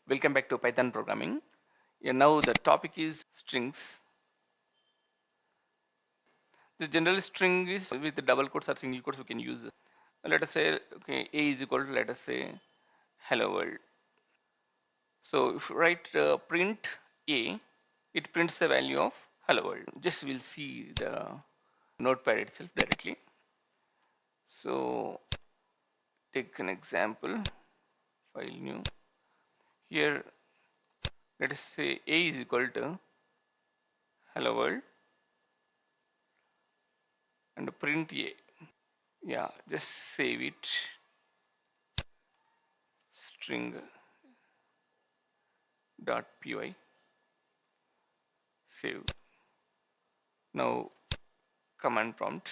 Welcome back to Python programming. Now the topic is strings. The general string is with the double quotes or single quotes we can use. Let us say okay, A is equal to, let us say, hello world. So if you write print A, it prints the value of hello world. Just we'll see the notepad itself directly. So take an example, file new. Here let us say A is equal to hello world and print A. Yeah, just save it. String dot py, save. Now command prompt,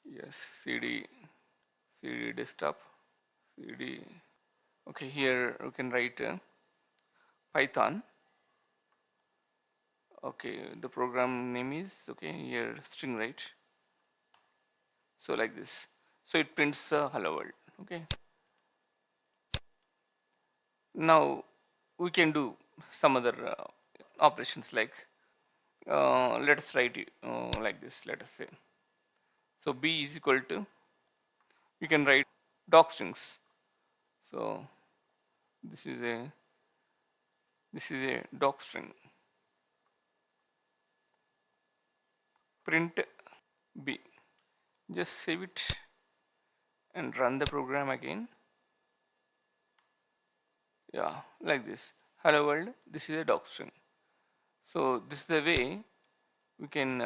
yes, cd desktop, cd. Okay, here we can write python. Okay, the program name is, okay, here string, right? So like this, so it prints hello world. Okay, now we can do some other operations, like let us write it like this. Let us say, so b is equal to, you can write doc strings. So this is a doc string, print b. Just save it and run the program again. Yeah, like this, hello world, this is a doc string. So this is the way we can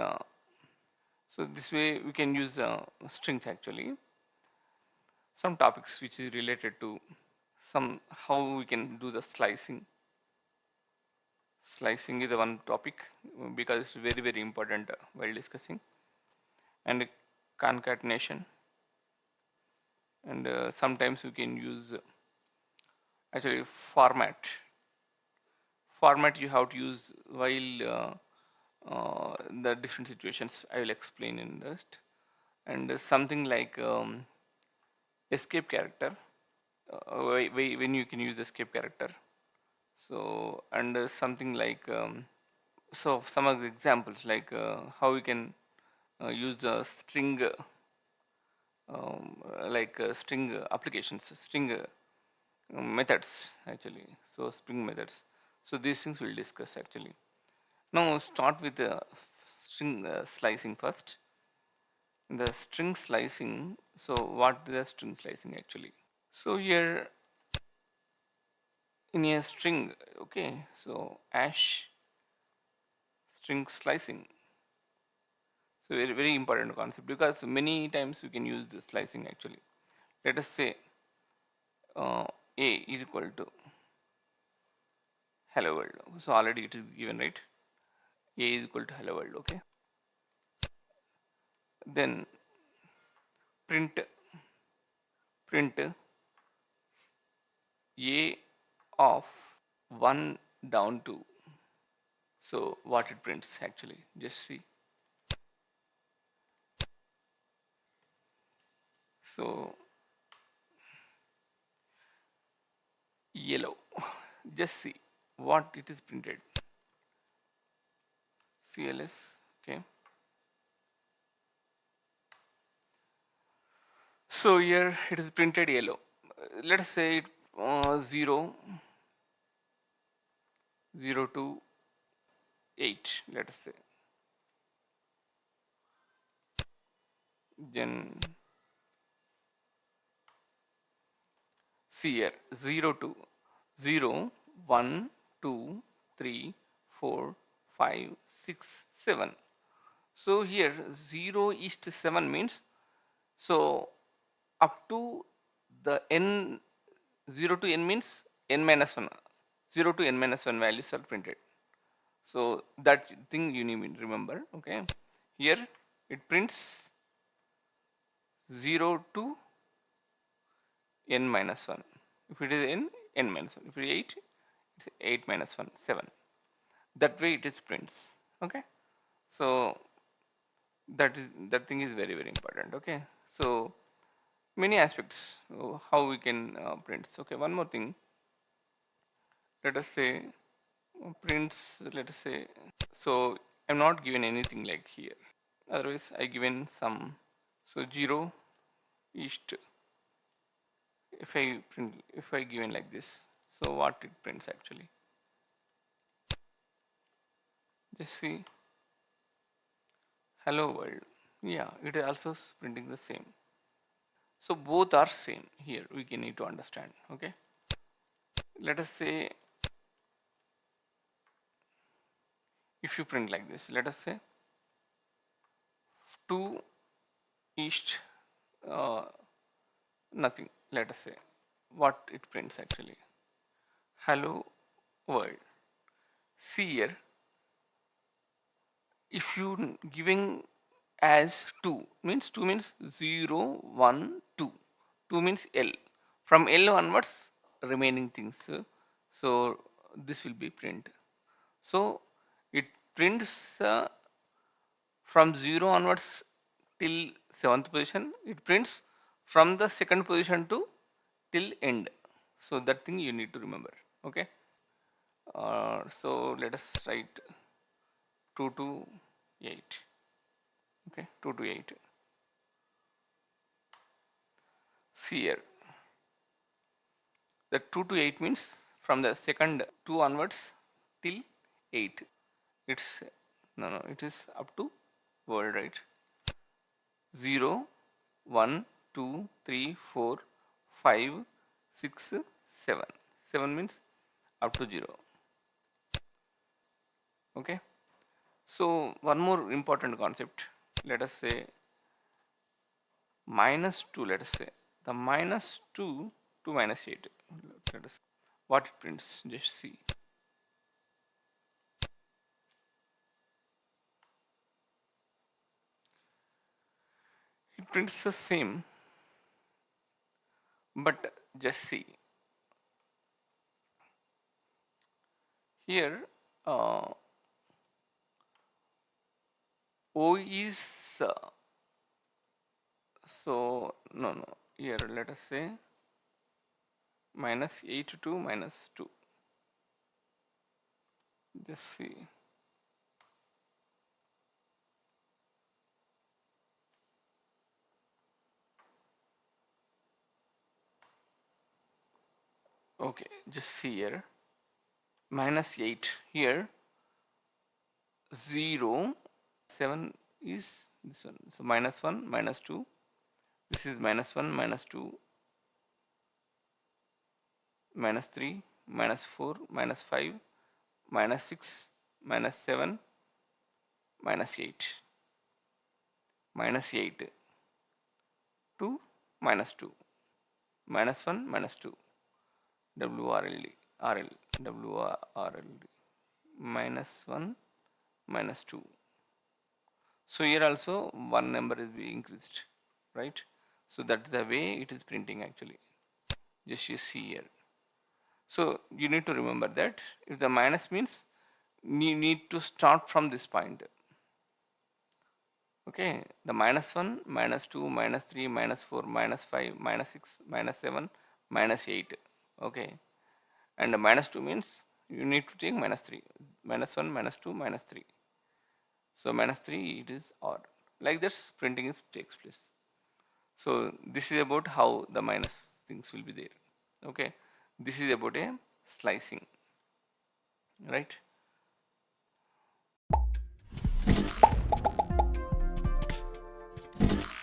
so this way we can use strings actually. Some topics which is related to some, how we can do the slicing. Slicing is the one topic because it's very important while discussing. And concatenation, and sometimes we can use actually format you have to use while the different situations I will explain in just. And something like escape character, when you can use the escape character. So and something like so some of the examples, like how we can use the string like string applications, string methods actually. So string methods. So these things we'll discuss actually. Now start with the string slicing first. The string slicing. So what is the string slicing actually? So here in a string, okay, so hash string slicing. So very important concept, because many times we can use the slicing actually. Let us say a is equal to hello world. So already it is given, right? A is equal to hello world. Okay, then print a of 1 down to. So what it prints actually, just see. So yellow, just see what it is printed. CLS, okay. So here it is printed yellow. Let us say it 0 to 8, let us say. Then see here 0 to 0, 1, 2, 3, 4, 5, 6, 7. So here 0 is to 7 means, so up to the n, 0 to n means n minus 1, 0 to n minus 1 values are printed. So that thing you need to remember. Okay, here it prints 0 to n minus 1. If it is n minus 1, if it is 8, it's 8 minus 1, 7. That way it is prints. Okay, so that thing is very important. Okay, so many aspects how we can print. Okay, one more thing, let us say prints, let us say, so I'm not given anything like here, otherwise I given some, so 0 east, if I given like this, so what it prints actually, just see, hello world, yeah, it is also printing the same. So both are same here, we can need to understand. Okay, let us say if you print like this, let us say 2 east, uh, nothing, let us say, what it prints actually, hello world. See here, if you giving as 2 means 2 means 0 1 2, 2 means L, from L onwards remaining things, so this will be print. So it prints from 0 onwards till 7th position, it prints from the second position to till end. So that thing you need to remember. Okay, so let us write 2 to 8. Okay, 2 to 8. See here, the 2 to 8 means from the second 2 onwards till 8. It's no, it is up to world, right? 0 1 2 3 4 5 6 7. 7 means up to 0. Okay, so one more important concept, let us say minus 2, let us say the minus 2 to minus 8, let us, what it prints, just see, it prints the same, but just see here, uh, O is so no, here let us say minus 8 to minus 2, just see, okay, just see here, minus 8 here, 0 7 is this one, so minus 1 minus 2, this is minus 1 minus 2 minus 3 minus 4 minus 5 minus 6 minus 7 minus 8, minus 8 to minus 2, minus 1 minus 2, WRLD RL WRLD, minus 1 minus 2. So here also one number is being increased, right? So that's the way it is printing actually, just you see here. So you need to remember that if the minus means you need to start from this point. Okay, the minus 1 minus 2 minus 3 minus 4 minus 5 minus 6 minus 7 minus 8. Okay, and the minus 2 means you need to take minus 3, minus 1 minus 2 minus 3, so minus 3 it is or, like this printing is takes place. So this is about how the minus things will be there. Okay, this is about a slicing, right?